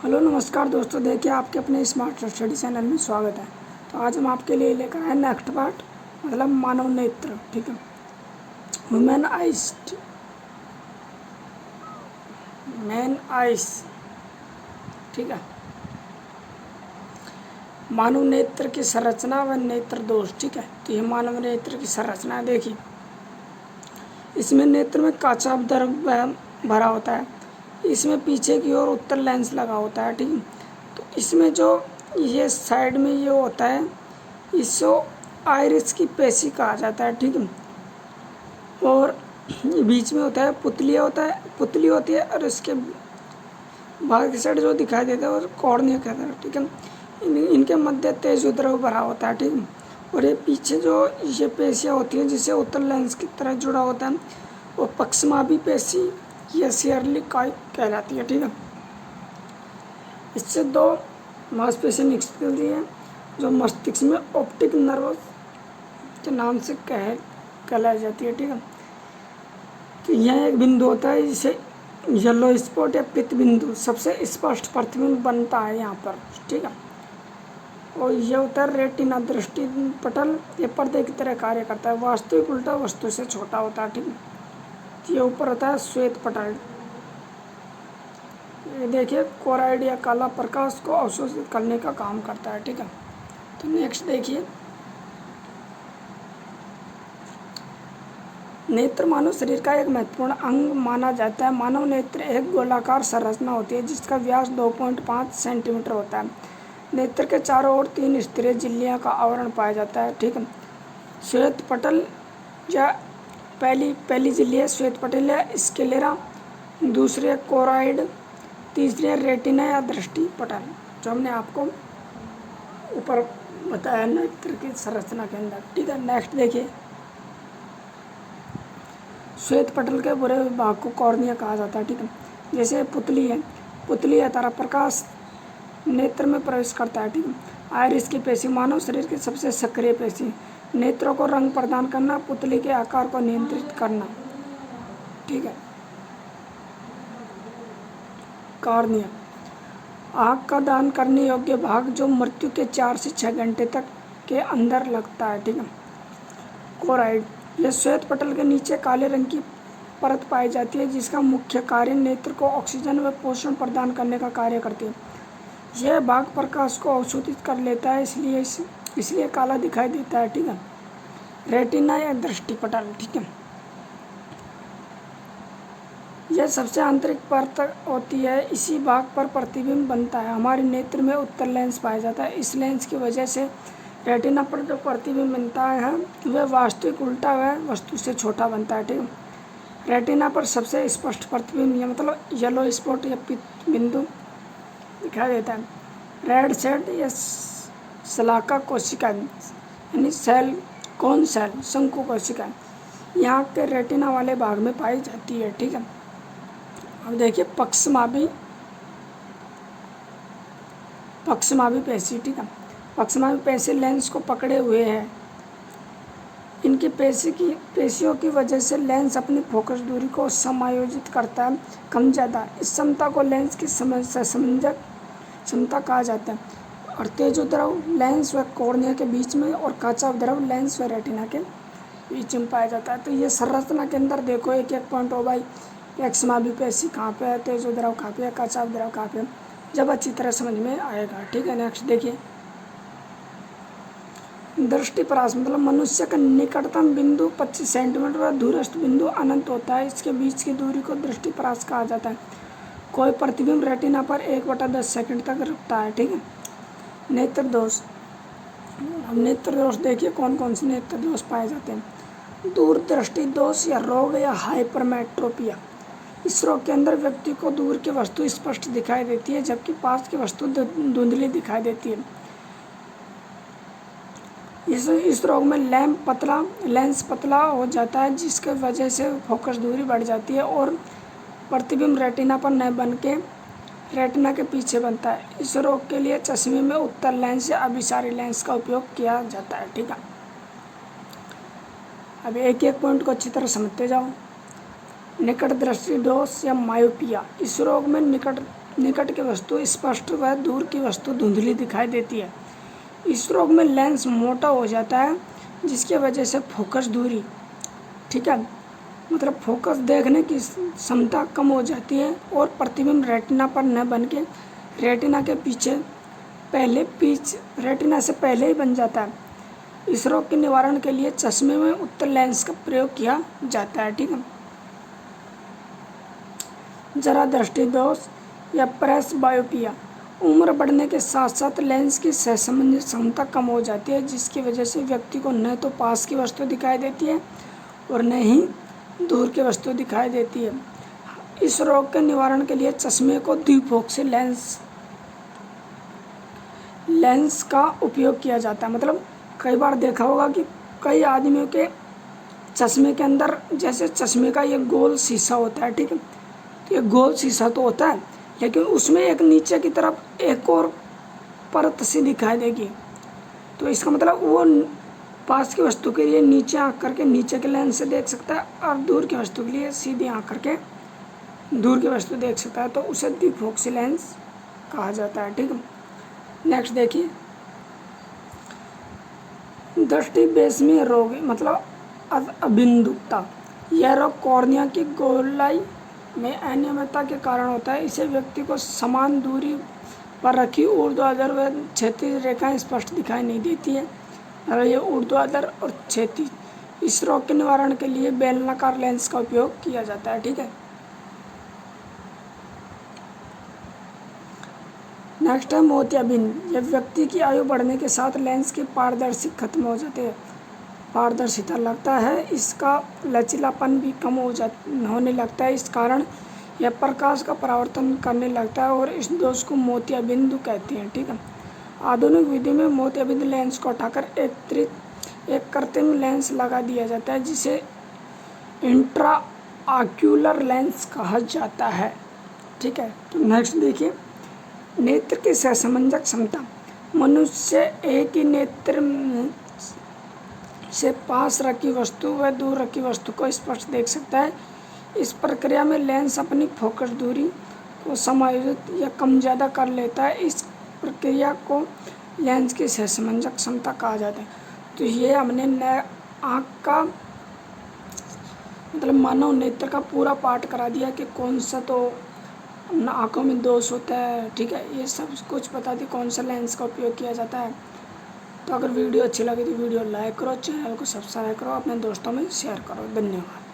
Hello नमस्कार दोस्तों, देखिए आपके अपने स्मार्ट स्टडी चैनल में स्वागत है। तो आज हम आपके लिए लेकर आए नेक्स्ट पार्ट, मतलब मानव नेत्र। ठीक है, ह्यूमन आइज। मैन आइज, ठीक है। मानव नेत्र की संरचना व नेत्र दोष। ठीक है, तो ये मानव नेत्र की संरचना है। देखिए, इसमें नेत्र में काचा द्रव भरा होता है। इसमें पीछे की ओर उत्तर लेंस लगा होता है। ठीक है, तो इसमें जो ये साइड में ये होता है, इसको आइरिस की पेशी कहा जाता है। ठीक है, और बीच में होता है पुतली होती है, और इसके बाहर की साइड जो दिखाई देता है वो कॉर्निया कहता है। ठीक है, इनके मध्य तेज द्रव भरा होता है। ठीक है, और ये पीछे जो ये पेशियाँ होती हैं जिससे उत्तर लेंस की तरह जुड़ा होता है, वो पक्षमाभी पेशी या शेयरली काई कहलाती है। ठीक है, इससे दो मांसपेशियाँ निकलती हैं जो मस्तिष्क में ऑप्टिक नर्व के नाम से कहलाई जाती है। ठीक है, तो यह एक बिंदु होता है जिसे येलो स्पॉट या पित्त बिंदु सबसे स्पष्ट प्रतिबिंब बनता है यहाँ पर। ठीक है, और यह होता है रेटिना, दृष्टि पटल। ये पर्दे की तरह कार्य करता है, वास्तविक उल्टा वस्तु से छोटा होता है। ठीक है, तो ये ऊपर होता है श्वेत पटल। ये देखिए, कोराइड या काला प्रकाश को अवशोषित करने का काम करता है। ठीक है, तो नेक्स्ट देखिए, नेत्र मानव शरीर का एक महत्वपूर्ण अंग माना जाता है। मानव नेत्र एक गोलाकार संरचना होती है जिसका व्यास 2.5 सेंटीमीटर होता है। नेत्र के चारों ओर 3 स्थिर झिल्लियों का आवरण पाया जाता है। ठीक है, श्वेत पटल या पहली झिल्ली है श्वेत पटल या स्क्लेरा, दूसरी है कोराइड, तीसरी है रेटिना या दृष्टि पटल, जो हमने आपको ऊपर बताया नेत्र की संरचना के अंदर। ठीक है, नेक्स्ट देखिए, श्वेत पटल के बुरे भाग को कॉर्निया कहा जाता है। ठीक है, जैसे पुतली है तारा प्रकाश नेत्र में प्रवेश करता है। ठीक है, आइरिस की पेशी मानव शरीर की सबसे सक्रिय पेशी, नेत्रों को रंग प्रदान करना, पुतली के आकार को नियंत्रित करना। ठीक है, कॉर्निया आँख का दान करने योग्य भाग जो मृत्यु के 4 से 6 घंटे तक के अंदर लगता है। ठीक है, कोराइड, यह श्वेत पटल के नीचे काले रंग की परत पाई जाती है जिसका मुख्य कार्य नेत्र को ऑक्सीजन व पोषण प्रदान करने का कार्य करती है। यह भाग प्रकाश को अवशोषित कर लेता है, इसलिए काला दिखाई देता है। ठीक है, रेटिना या दृष्टि पटल। ठीक है, यह सबसे आंतरिक परत होती है, इसी भाग पर प्रतिबिंब बनता है। हमारे नेत्र में उत्तर लेंस पाया जाता है। इस लेंस की वजह से रेटिना पर जो प्रतिबिंब बनता है वह वास्तविक उल्टा व वस्तु से छोटा बनता है। ठीक है, रेटिना पर सबसे स्पष्ट प्रतिबिंब यह मतलब येलो स्पॉट या पित्त बिंदु दिखाई देता है। रेड सेट या शलाका कोशिका यानी सेल, कौन सेल, शंकु कोशिका यहाँ के रेटिना वाले भाग में पाई जाती है। ठीक है, अब देखिए पक्षमाभी पेशी। ठीक है, पक्षमाभी पेशी लेंस को पकड़े हुए है। इनकी पेशियों की वजह से लेंस अपनी फोकस दूरी को समायोजित करता है, कम ज़्यादा। इस क्षमता को लेंस की समंजक क्षमता कहा जाता है। और तेज द्रव लेंस व कॉर्निया के बीच में, और काचा द्रव लेंस व रेटिना के बीच में पाया जाता है। तो ये संरचना के अंदर देखो एक पॉइंट हो भाई, पक्षमाभी पेशी कहाँ पे है, तेज द्रव कहाँ पे है, काचा द्रव कहाँ पे है, जब अच्छी तरह समझ में आएगा। ठीक है, नेक्स्ट देखिए, दृष्टिपरास मतलब मनुष्य का निकटतम बिंदु 25 सेंटीमीटर व दूरस्थ बिंदु अनंत होता है। इसके बीच की दूरी को दृष्टिपरास कहा जाता है। कोई प्रतिबिंब रेटिना पर 1/10 सेकंड तक रुकता है। ठीक है, नेत्र दोष। अब नेत्र दोष देखिए कौन कौन से नेत्र दोष पाए जाते हैं। दूरदृष्टि दोष या रोग या हाइपरमेट्रोपिया। इस रोग के अंदर व्यक्ति को दूर की वस्तु स्पष्ट दिखाई देती है जबकि पास की वस्तु धुंधली दिखाई देती है। इस रोग में लेंस पतला हो जाता है जिसकी वजह से फोकस दूरी बढ़ जाती है और प्रतिबिंब रेटिना पर न बन के रेटिना के पीछे बनता है। इस रोग के लिए चश्मे में उत्तर लेंस या अभिसारी लेंस का उपयोग किया जाता है। ठीक है, अब एक एक पॉइंट को अच्छी तरह समझते जाओ। निकट दृष्टि दोष या मायोपिया। इस रोग में निकट की वस्तु स्पष्ट व दूर की वस्तु धुंधली दिखाई देती है। इस रोग में लेंस मोटा हो जाता है, जिसकी वजह से फोकस दूरी, ठीक है, मतलब फोकस देखने की क्षमता कम हो जाती है और प्रतिबिंब रेटिना पर न बन के रेटिना के रेटिना से पहले ही बन जाता है। इस रोग के निवारण के लिए चश्मे में उत्तल लेंस का प्रयोग किया जाता है, ठीक है। जरा दृष्टि दोष या प्रेसबायोपिया, उम्र बढ़ने के साथ साथ लेंस की सहसंबंधी क्षमता कम हो जाती है, जिसकी वजह से व्यक्ति को न तो पास की वस्तु दिखाई देती है और न ही दूर की वस्तु दिखाई देती है। इस रोग के निवारण के लिए चश्मे को द्विफोक्सी लेंस का उपयोग किया जाता है। मतलब कई बार देखा होगा कि कई आदमियों के चश्मे के अंदर, जैसे चश्मे का ये गोल शीशा होता है, ठीक है, तो ये गोल शीशा तो होता है, लेकिन उसमें एक नीचे की तरफ एक और परत सी दिखाई देगी। तो इसका मतलब वो पास की वस्तु के लिए नीचे आँख करके नीचे के लेंस से देख सकता है और दूर की वस्तु के लिए सीधी आँख करके दूर की वस्तु देख सकता है, तो उसे द्विफोक्सी लेंस कहा जाता है, ठीक है। नेक्स्ट देखिए, दृष्टि बेसमीय रोग, मतलब अबिंदुकता। यह रोग कॉर्निया की गोलाई में अनियमितता के कारण होता है। इसे व्यक्ति को समान दूरी पर रखी ऊर्ध्वाधर व क्षैतिज रेखाएं स्पष्ट दिखाई नहीं देती है। और ये ऊर्ध्वाधर और क्षैतिज, इस रोग के निवारण के लिए बेलनाकार लेंस का उपयोग किया जाता है, ठीक है। नेक्स्ट है मोतियाबिंद। जब व्यक्ति की आयु बढ़ने के साथ लेंस की पारदर्शी खत्म हो जाती है, पारदर्शिता लगता है, इसका लचीलापन भी कम होने लगता है। इस कारण यह प्रकाश का परावर्तन करने लगता है और इस दोष को मोतियाबिंद कहते हैं, ठीक है। आधुनिक विधि में मोतियाबिंद लेंस को हटाकर एक कृत्रिम लेंस लगा दिया जाता है, जिसे इंट्रा ऑक्यूलर लेंस कहा जाता है, ठीक है। तो नेक्स्ट देखिए, नेत्र की सहसंबंधक क्षमता। मनुष्य एक ही नेत्र से पास रखी वस्तु व दूर रखी वस्तु को स्पष्ट देख सकता है। इस प्रक्रिया में लेंस अपनी फोकस दूरी को समायोजित या कम ज़्यादा कर लेता है। इस प्रक्रिया को लेंस की सहसंबंधक क्षमता कहा जाता है। तो ये हमने आँख का मतलब मानव नेत्र का पूरा पाठ करा दिया कि कौन सा तो आँखों में दोष होता है, ठीक है। ये सब कुछ बता दी कौन सा लेंस का उपयोग किया जाता है। तो अगर वीडियो अच्छी लगी तो वीडियो लाइक करो, चैनल को सब्सक्राइब करो, अपने दोस्तों में शेयर करो। धन्यवाद।